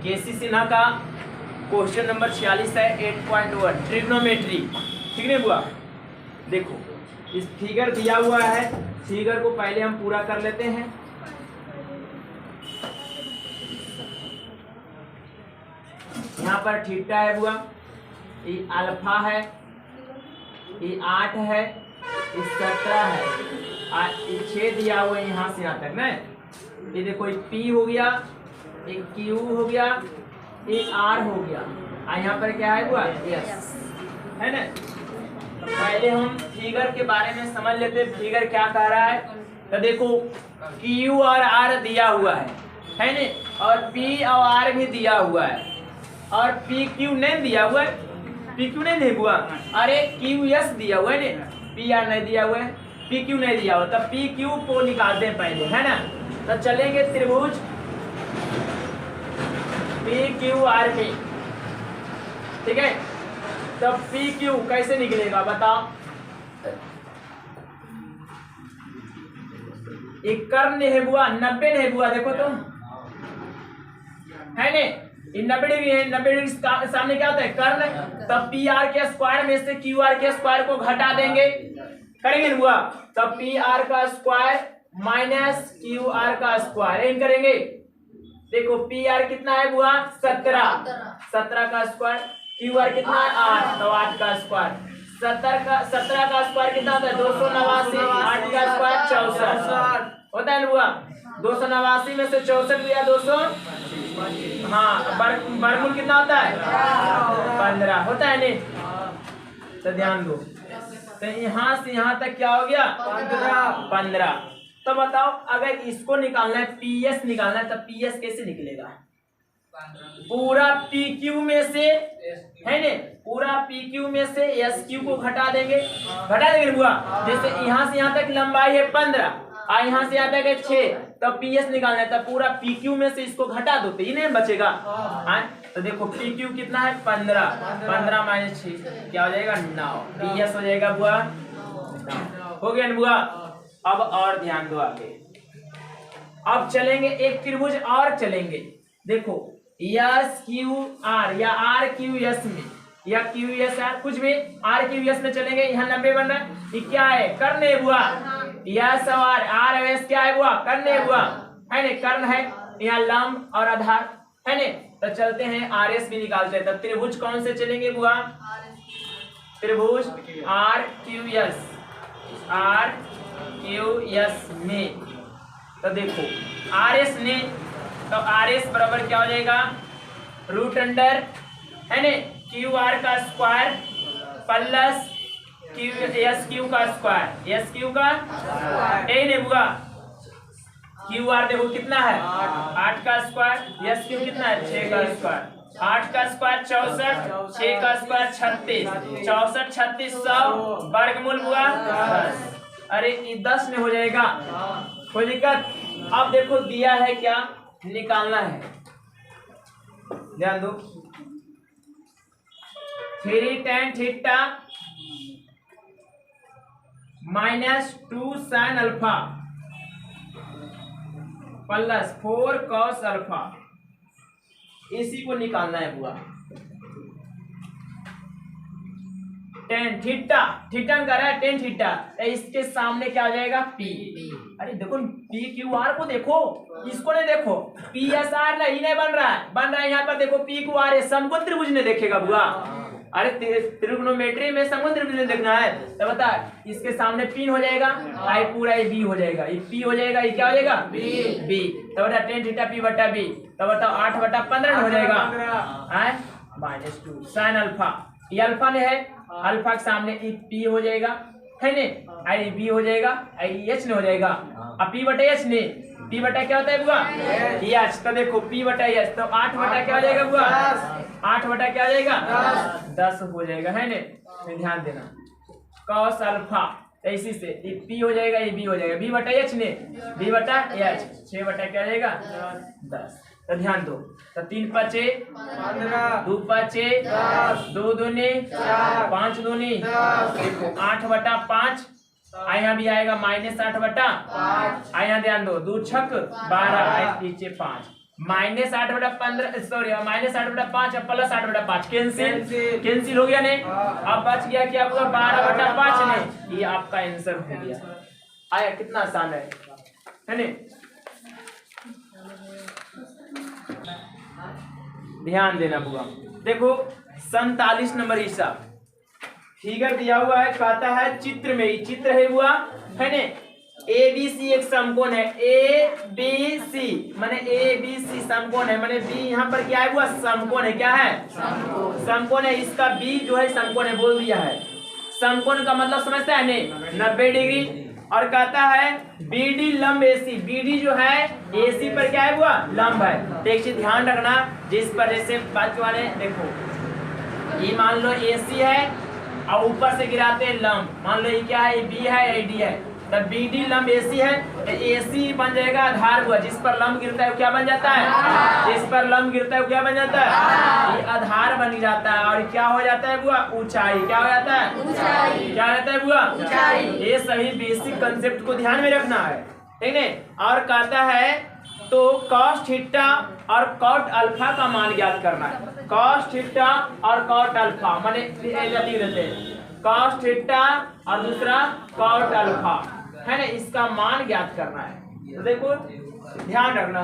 केसी सिन्हा का question number 46 है 8.1 trigonometry. ठीक है बुआ, देखो इस फिगर दिया हुआ है, फिगर को पहले हम पूरा कर लेते हैं। यहाँ पर थीटा है बुआ, ये अल्फा है, ये 8 है, ये 17 है, और ये 6 दिया हुआ है यहाँ से यहाँ तक ना। ये देखो ये P हो गया, ये Q हो गया, ये R हो गया, और यहाँ पर क्या है बुआ S है ना। तो पहले हम फिगर के बारे में समझ लेते हैं, फिगर क्या कह रहा है। तो देखो Q और R दिया हुआ है ना, और P और R भी दिया हुआ है, और PQ नहीं दिया हुआ है, PQ नहीं हुआ, अरे QS दिया हुआ है ना, PR नहीं दिया हुआ है, PQ नहीं दिया हुआ। तब PQ को निकालते हैं पहले है ना। तो चलेंगे त्रिभुज PQRP, ठीक है। तब PQ कैसे निकलेगा बताओ। एक कर्ण है बुआ, 90 है बुआ, देखो तो है ने, 90 डिग्री है, 90 डिग्री सामने क्या होता है कर्ण। तब PR के स्क्वायर में से QR के स्क्वायर को घटा देंगे, करेंगे ना बुआ। तब PR का स्क्वायर माइनस QR का स्क्वायर इन करेंगे। देखो PR कितना है बुआ 17, 17 का स्क्वायर, QR कितना है 8, तो 8 का स्क्वायर, 17 का स्क्वायर कितना होता है 289, 8 का स्क्वायर 64 होता है ना बुआ। 289 में से 64 लिया 200, हाँ वर्गमूल कितना होता है 15 होता है नहीं। तो ध्यान दो, तो यहाँ से यहाँ तक क्या हो गया 15। तो बताओ अगर इसको निकालना है, PS निकालना है, तब PS कैसे निकलेगा। पूरा PQ में से है ने, पूरा PQ में से SQ को घटा देंगे बुआ। जैसे यहाँ से यहाँ तक लंबाई है 15 और यहाँ से यहाँ तक है 6, तब PS निकालना है, तब पूरा PQ में से इसको घटा दो तो ये नहीं बचेगा। हाँ तो देखो PQ कितना है 15, 15 माइनस 6 क्या हो जाएगा 9, PS हो जाएगा बुआ 9। हो गया ना बुआ। अब और ध्यान दो आगे, अब चलेंगे एक त्रिभुज और चलेंगे। देखो SQR या RQS में, या QSR कुछ भी RQS में चलेंगे। यहाँ 90 बन रहा है, ये क्या है कर्ण है बुआ। यस और RS क्या है बुआ कर्ण है बुआ, है ने कर्ण है, यहाँ लंब और आधार है ने। तो चलते हैं RS भी निकालते हैं। तब त्रिभुज कौन से चलेंगे बुआ, त्रिभुज RQS में। तो देखो RS ने, तो RS बराबर क्या हो जाएगा रूट अंडर है ने QR का स्क्वायर प्लस SQ का स्क्वायर, SQ का यही नहीं बुआ। QR देखो कितना है 8 का स्क्वायर, SQ कितना है 6 का स्क्वायर, 8 का स्क्वायर 64, 6 का स्क्वायर 36, 64 36 100 वर्गमूल हुआ 10। अरे ये 10 में हो जाएगा, कोई दिक्कत। अब देखो दिया है क्या निकालना है, ध्यान दो 3 tan theta minus 2 sin alpha plus 4 cos alpha, इसी को निकालना है बुआ। tan थीटा, थीटा का रहा है tan थीटा, इसके सामने क्या आ जाएगा P। अरे देखो PQR को देखो, इसको नहीं देखो, PSR नहीं बन रहा है यहाँ पर देखो PQR समकोण त्रिभुज ने देखेगा बुआ। अरे त्रिगोनोमेट्री में समकोण त्रिभुज ने देखना है, तो बता इसके सामने P हो जाएगा, आई पूरा ये B हो जाएगा, ये P हो जाएगा, ये क्या हो जाएगा B। तो बता tan थीटा P बटा B, तो बताओ 8/15 हो जाएगा माइनस 2 sin अल्फा, ये अल्फा ने है, अल्फा के सामने P हो जाएगा है ने, आई B हो जाएगा, आई H ने हो जाएगा। अब P बटा H ने, P बटा क्या होता है बुआ H। तो देखो P बटा H, तो 8 बटा क्या हो जाएगा बुआ 8 बटा क्या हो जाएगा 10 हो जाएगा है ने। ध्यान देना cos अल्फा, इसी से ये P हो जाएगा, ये B हो जाएगा, B बटा H ने, B बटा H 6 बटा क्या हो जाएगा 10। तो ध्यान दो, तो 3 5 15, 2 5 10, 2 दूनी 4, 5 दूनी 10, 8/5, यहाँ भी आएगा -8/5, यहाँ ध्यान दो 2 6 12, नीचे 5 -8/15 सॉरी -8/5 और +8/5 कैंसिल हो गया ने। अब बच गया क्या हुआ 12/5 ने। ये आपका आंसर हो गया। आया कितना आसान है ने। ध्यान देना बुआ। देखो 47 नंबर हिसाब फिगर दिया हुआ है, कहता है चित्र में, ही चित्र है बुआ है ने। ABC एक समकोण है, ABC माने ABC समकोण है, माने B यहाँ पर क्या है बुआ समकोण है। क्या है समकोण है। इसका B जो है समकोण है, बोल दिया है। समकोण का मतलब समझता है ने 90 डिग्री। और कहता है BD लंब AC, BD जो है AC पर क्या है बुआ लंब है। तो एक चीज ध्यान रखना, जिस पर जैसे बच्चों वाले देखो ये मान लो AC है और ऊपर से गिराते हैं लंब, मान लो ये क्या है, ये B है, ये D है। तब BD लंब AC है तो AC बन जाएगा आधार हुआ। जिस पर लंब गिरता है वो क्या बन जाता है, जिस पर लंब गिरता है वो क्या बन जाता है, ये आधार बन जाता है। और क्या हो जाता है बुआ ऊंचाई। क्या हो जाता है ऊंचाई। क्या हो जाता है बुआ ऊंचाई। ये सभी बेसिक कंसेप्ट को ध्यान में रखना है, ठीक है। और कहता है तो cos थीटा और cot अल्फा का मान ज्ञात करना है। cos थीटा और cot अल्फा माने लिख देते हैं cos थीटा और दूसरा cot अल्फा है ना, इसका मान ज्ञात करना है। तो देखो ध्यान रखना,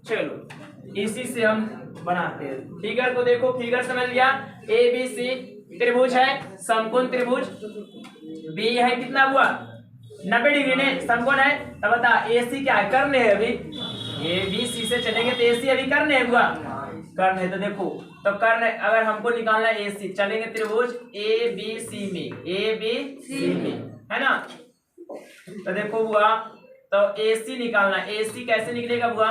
चलो इसी से हम बनाते हैं फिगर को। देखो फिगर समझ लिया, ABC त्रिभुज है, समकोण त्रिभुज। B है कितना हुआ 90 डिग्री ने, समकोण है। तब बता AC क्या है, कर्ण है। अभी ABC से चलेंगे तो AC अभी कर्ण है हुआ, कर्ण है। तो देखो तो कर्ण अगर हमको निकालना है AC, चलेंगे त्रिभुज ABC में, ABC में है ना। तो देखो हुआ तो AC निकालना, AC कैसे निकलेगा हुआ,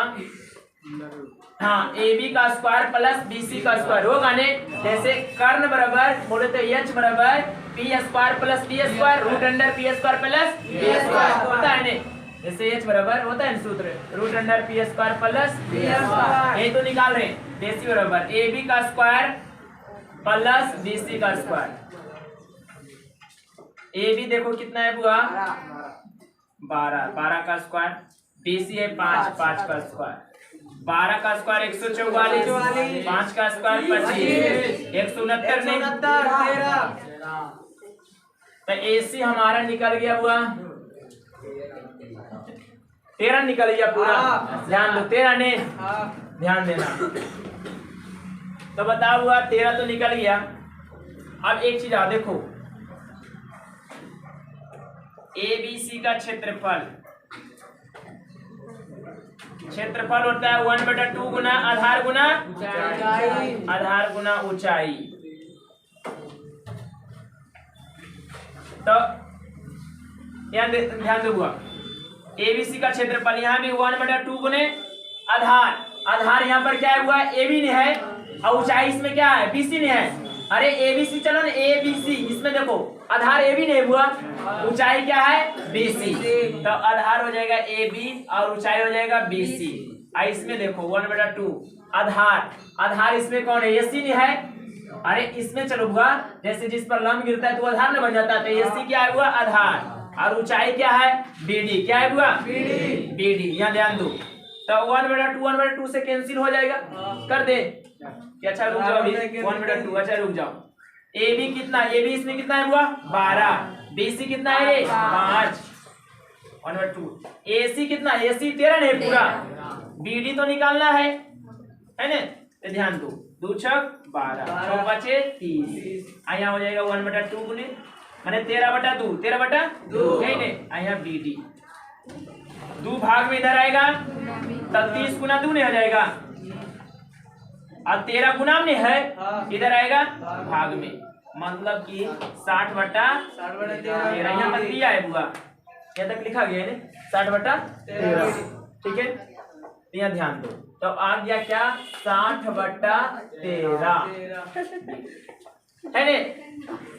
हाँ AB का स्क्वायर प्लस BC का स्क्वायर होगा ने। जैसे कर्ण बराबर बोले तो H बराबर P square plus B square root under P square plus B square होता है ने। जैसे H बराबर होता है सूत्र root under P square plus B square, ये तो निकाल रहे हैं। BC बराबर AB का स्क्वायर प्लस BC का स्क्वायर। AB देखो कितना है बुआ 12 का स्क्वायर, BC है 5 का स्क्वायर, 12 का स्क्वायर 144, 5 का स्क्वायर 25, 169 नहीं 13। तो AC हमारा निकल गया हुआ 13 निकल गया पूरा। ध्यान दो 13 ने, ध्यान देना। तो बताओ हुआ 13 तो निकल गया। अब एक चीज आ देखो, ABC का क्षेत्रफल होता है 1/2 गुना आधार गुना ऊंचाई। तो ध्यान दो बुआ, ABC का क्षेत्रफल यहाँ भी 1/2 गुने आधार यहाँ पर क्या है हुआ AB ने है और ऊंचाई इसमें क्या है BC ने है। अरे ABC चलो ना ABC, इसमें देखो आधार AB ने हुआ, ऊंचाई क्या है BC। तो आधार हो जाएगा AB और ऊंचाई हो जाएगा BC। इसमें देखो 1/2 आधार इसमें कौन है AC ने है। अरे इसमें चलो हुआ जैसे जिस पर लंब गिरता है तो आधार न बन जाता है। तो AC क्या है हुआ आधार और ऊंचाई क्या है BD। क्या है हुआ BD। यहाँ ध्यान दो तो 1/2 से कैंसिल हो जाएगा, कर दे। अच्छा रुक जाओ अभी 1/2, अच्छा रुक जाओ। AB कितना, AB इसमें कितना है हुआ 12, BC कितना है 5, 1/2। AC कितना, AC 13 है पूरा, BD तो निकालना है ना। तो ध्यान दो 2 छक 12, 6 बचे 30, यहाँ हो जाएगा 1/2 गुने माने 13/2, 13/2 है ना। यहाँ BD 2 भाग में इधर आएगा तब 30 गुना 2 नहीं हो जाएगा और 13 गुना में है इधर आएगा भाग में, मतलब कि 60/13। यहाँ तक दिया है बुआ, यहाँ तक लिखा गया है ना 60/13, ठीक है। यहाँ ध्यान दो तो आ गया क्या 60/13 है ने।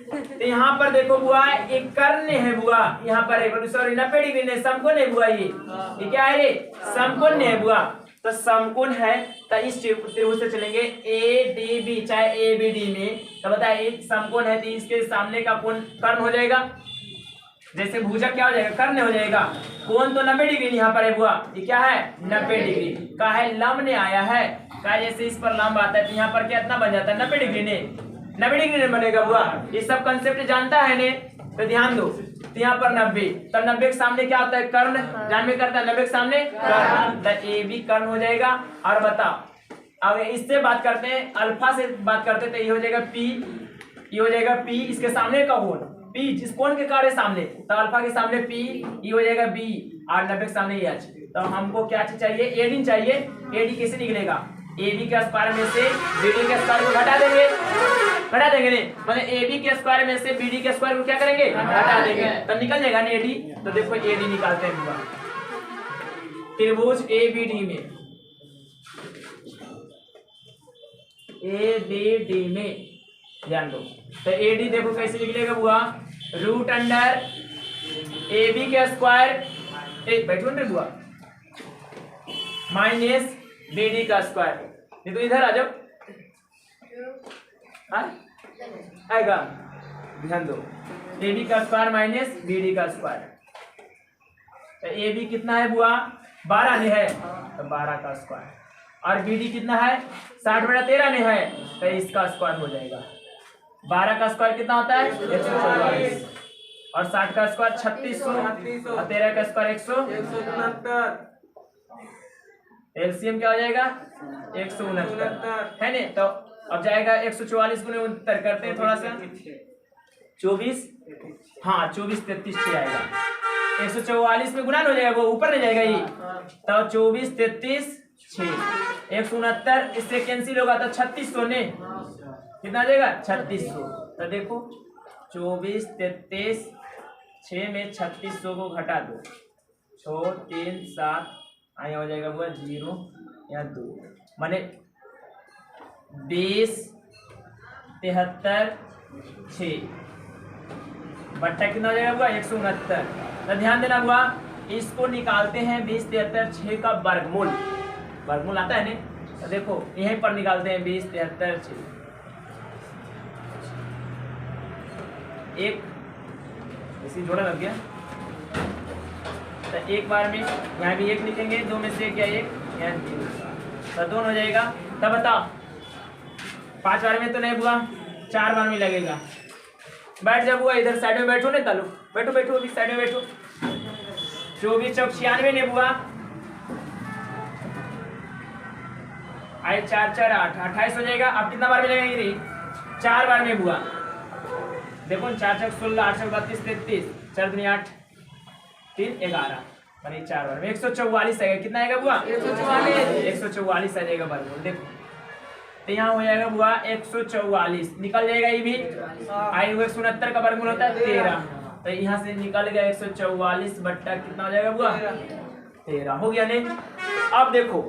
तो यहाँ पर देखो बुआ एक कर्ण है बुआ, यहाँ पर है सॉरी 90 डिग्री ने, समकोण है बुआ। ये क्या है रे समकोण है बुआ। तो समकोण है तो इस त्रिभुज से चलेंगे ADB चाहे ABD में। तो बताइए समकोण है तो इसके सामने का कोण कर्ण हो जाएगा, जैसे भुजक क्या हो जाएगा, कर्ण हो जाएगा। कोण तो 90 डिग्री यहाँ पर है बुआ, ये क्या है 90 डिग्री का है। लंब ने आया है का, जैसे इस पर लंब आता है तो यहाँ पर कितना बन जाता है 90 डिग्री ने, 90 डिग्री ने बनेगा बुआ। ये सब कंसेप्ट जानता है ने, तो ध्यान दो। तो यहाँ पर 90, तो 90 के सामने क्या होता है कर्ण, जान में करता है 90 के सामने कर्ण, तो ए बी कर्ण हो जाएगा। और बताओ अब इससे बात करते हैं, अल्फा से बात करते हैं, तो ये हो जाएगा पी, ये हो जाएगा पी, इसके सामने का कोण पी, जिस कोण के कार्य सामने, तो अल्फा के सामने पी, ये हो जाएगा बी, और 90 के सामने एच। तो हमको क्या चीज चाहिए, एडी चाहिए। एडी कैसे निकलेगा, एबी के स्क्वायर में से बीडी के स्क्वायर को घटा देंगे, घटा देंगे नहीं, मतलब एबी के स्क्वायर में से बीडी के स्क्वायर को क्या करेंगे, घटा देंगे, तो निकल जाएगा ना एडी। तो देखो एडी निकालते हैं त्रिभुज एबीडी में, एबीडी में ध्यान दो। तो एडी देखो कैसे निकलेगा बुआ, रूट अंडर एबी के स्क्वायर, एक बैठो ना बुआ, माइनस बीडी का स्क्वायर। ये तो इधर आ जाओ, आएगा, ध्यान दो। एबी का स्क्वायर माइनस बीडी का स्क्वायर, तो एबी कितना है बुआ 12 ने है, तो 12 का स्क्वायर, और बीडी कितना है 60/13 ने है, तो इसका स्क्वायर हो जाएगा। 12 का स्क्वायर कितना होता है 144, और 60 का स्क्वायर 3600, और 13 का स्क्वायर 169। एलसीएम क्या हो जाएगा 169 है ने। तो अब जाएगा 144 गुने 69 करते हैं थोड़ा सा, 24, हाँ 24 33 6 आएगा। 144 में गुणा हो जाएगा, वो ऊपर नहीं जाएगा ये, तो 24 33 6, 169 इससे कैंसिल होगा, तो 3600 ने कितना आ जाएगा 3600। तो देखो 24 33 6 में 3600 को घटा दो, 6 3 7, यहाँ हो जाएगा वो 0 या 2, माने 20 73 6 बट्टा कितना हो जाएगा बुआ 169। तो ध्यान देना बुआ, इसको निकालते हैं 20 73 6 का वर्गमूल, वर्गमूल आता है ना, तो देखो यहीं पर निकालते हैं 20 73 6, एक इसी जोड़ा लग गया, तो एक बार में यहाँ भी एक लिखेंगे, 2 में से क्या एक, यहाँ 3, तो 2 हो जाएगा। तब बताओ 5 बार में तो नहीं बुआ, 4 बार में लगेगा। बैठ जा बुआ, इधर साइड में बैठो ना, तालू बैठो बैठो, अभी साइड में बैठो। 24 चौक 96 ने बुआ, आए 4 4 8 28 हो जाएगा। अब कितना बार में लगेगी रही 4 बार में बुआ, देखो 4 चौक 16 8 चौक 32 33, 4 दूनी 8 3 11, माने 4 बार में 144 आएगा। कितना आएगा बुआ 144 आ जाएगा वर्गमूल। देखो तो यहाँ हो जाएगा बुआ 144, निकल जाएगा ये भी, आई हुए 169 का वर्गमूल होता है 13, तो यहाँ से निकल गया 144 बट्टा कितना हो जाएगा बुआ 13 हो गया नहीं। अब देखो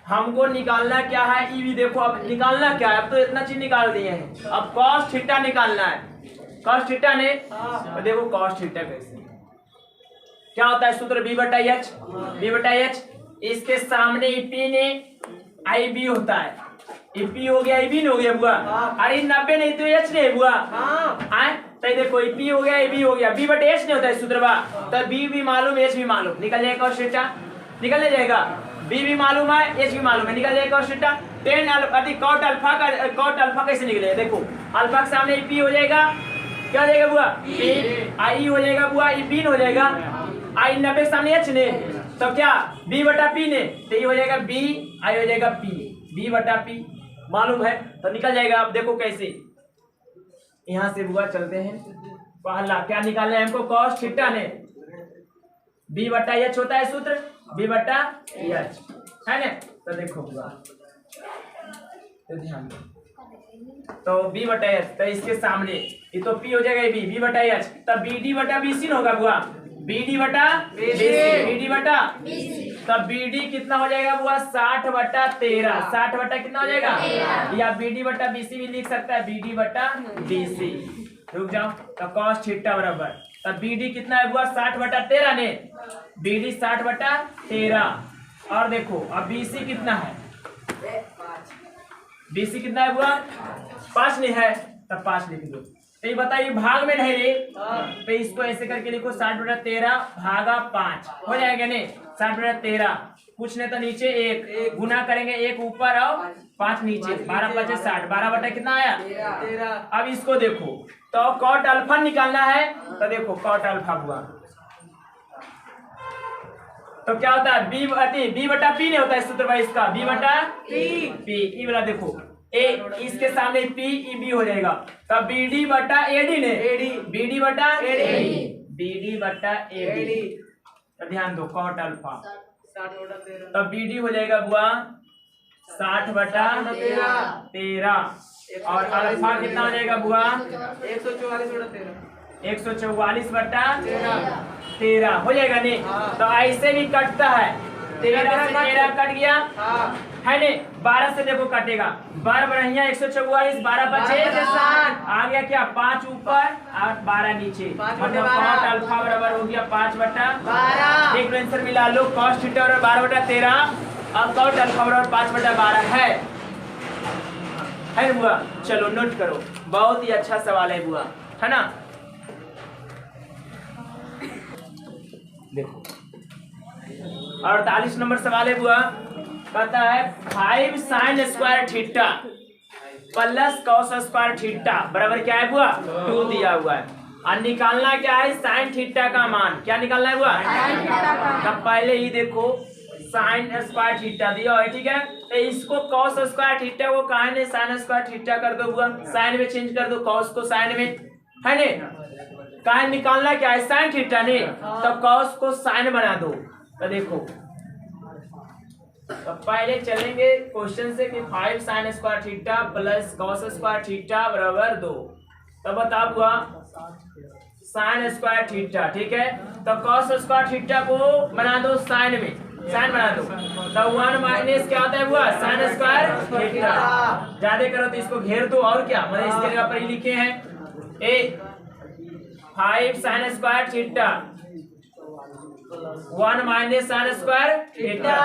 हमको निकालना क्या है, ई भी देखो अब निकालना क्या है, अब तो इतना चीज निकाल दिए हैं, अब कॉस थीटा निकालना है। कॉस थीटा ने, तो देखो कॉस थीटा कैसे क्या होता है, सूत्र b/h, b/h, इसके सामने ईपी ने आईबी होता है, ईपी हो गया ईबी हो गया बुआ, अरे 90 नहीं तो एच नहीं बुआ, आए तो देखो ईपी हो गया ईबी हो गया, b/h नहीं होता है सूत्र बा, तो b भी मालूम एच भी मालूम, निकल जाएगा कॉस थीटा, निकल जाएगा, b भी मालूम है एच भी मालूम है, निकल जाएगा cos theta. Ten cot alpha का, कॉट अल्फा कैसे निकलेगा, देखो अल्फा के सामने ईपी हो जाएगा, क्या हो जाएगा बुआ पी, आई हो जाएगा बुआ ई बीन हो जाएगा, आई 90 के सामने एच ने, तो क्या b/p ने, तो ये हो जाएगा b, आई हो जाएगा p, b/p मालूम है, तो निकल जाएगा। अब देखो कैसे, यहाँ से बुआ चलते हैं, पहला क्या निकालना है हमको, कॉस थीटा ने, b/h होता है सूत्र, b/h है ना, तो देखो बुआ, तो ध्यान दो, तो b/h, तो इसके सामने ये तो p हो जाएगा b, b/h, तब bd/bc होगा बुआ, bd/bc, तब bd कितना हो जाएगा बुआ 60/13, 60 कितना हो जाएगा, या bd/bc भी लिख सकता है, bd/bc, रुक जाओ, तो cos थीटा बराबर, तब bd कितना है बुआ 60/13 ने, bd 60/13, और देखो अब bc कितना है, bc कितना है बुआ 5 नहीं है, तब 5 लिख दो, तो ये बताइए भाग में नहीं रे, तो इसको ऐसे करके लिखो 60/13 भागा 5 हो जाएगा नहीं 60/13 कुछ नहीं तो नीचे एक गुना करेंगे, एक ऊपर और 5 नीचे, 12×5 = 60, 12 कितना आया 13। अब इसको देखो तो कॉट अल्फा निकालना है, तो देखो कॉट अल्फा हुआ तो क्या होता है B/P नहीं होता है सूत्र भाई इसका B/P ई वाला देखो ए इसके सामने PEB हो जाएगा तब BD/AD ने BD/AD तो ध्यान दो कॉट अल्फा 60/13 तब BD हो जाएगा बुआ 60/13 और अल्फा कितना हो जाएगा बुआ 144/13 हो जाएगा नहीं। तो ऐसे भी कटता है 13 से 13 कट गया है नहीं 12 से देखो कटेगा 12 बढ़िया 144 12×5 आ गया क्या 5 ऊपर और 12 नीचे मतलब कॉट अल्फा बराबर हो गया 5/12। एक आंसर मिला लो कॉस थीटा बराबर 12/13 और कॉट अल्फा बराबर 5/12 है बुआ। चलो नोट करो बहुत ही अच्छा सवाल है बुआ है ना। देखो 48 नंबर सवाल है बुआ कहता है 5 sin square theta plus cos square theta बराबर क्या है बुआ 2 दिया हुआ है और निकालना क्या है sin थीटा का मान। क्या निकालना है बुआ तब पहले ही देखो sin स्क्वायर थीटा दिया है ठीक है तो इसको cos स्क्वायर थीटा को कहा ने sin स्क्वायर थीटा कर दो बुआ sin में चेंज कर दो cos को sin में है ने कहा निकालना क्या है sin थीटा ने तो cos को sin बना दो। तो देखो तो पहले चलेंगे क्वेश्चन से कि 5 sin square theta plus cos square theta बराबर 2। तो बताओ हुआ sin स्क्वायर थीटा ठीक है तो cos स्क्वायर थीटा को बना दो sin में sin बना दो तो 1 माइनस क्या होता है हुआ sin स्क्वायर थीटा ज्यादा करो तो इसको घेर दो और क्या मतलब इसके जगह पर ही लिखे हैं 5 sin square theta 1 minus sin square theta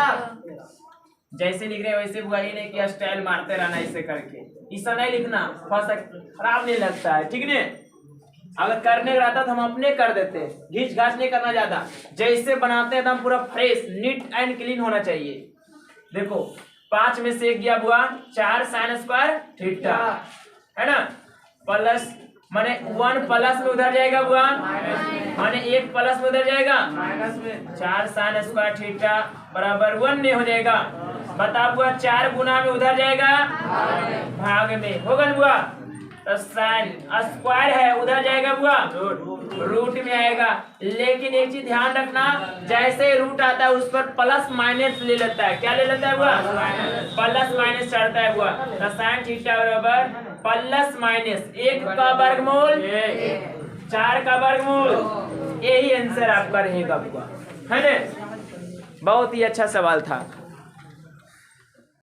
जैसे लिख रहे हैं वैसे बुआ ही नहीं किया स्टाइल मारते रहना ऐसे करके ऐसा नहीं लिखना खराब नहीं लगता है ठीक नहीं। अगर करने का रहता तो हम अपने कर देते घींच घाच नहीं करना ज्यादा जैसे बनाते हैं एकदम पूरा फ्रेश नीट एंड क्लीन होना चाहिए। देखो 5 में से एक गया बुआ 4 sin स्क्वायर थीटा है ना प्लस माने 1 प्लस में उधर जाएगा बुआ माने 1 प्लस में उधर जाएगा माइनस में 4 sin स्क्वायर थीटा बराबर 1 नहीं हो जाएगा। बताओ बुआ 4 गुना में उधर जाएगा भाग में होगा बुआ तो sin स्क्वायर है उधर जाएगा बुआ रूट में आएगा। लेकिन एक चीज ध्यान रखना जैसे रूट आता है उस पर प्लस माइनस ले लेता है। क्या ले लेता है बुआ प्लस माइनस चढ़ता है बुआ तो sin थीटा बराबर प्लस माइनस 1 का वर्गमूल 4 का वर्गमूल यही आंसर आपका रहेगा बुआ है ना। बहुत ही अच्छा सवाल था।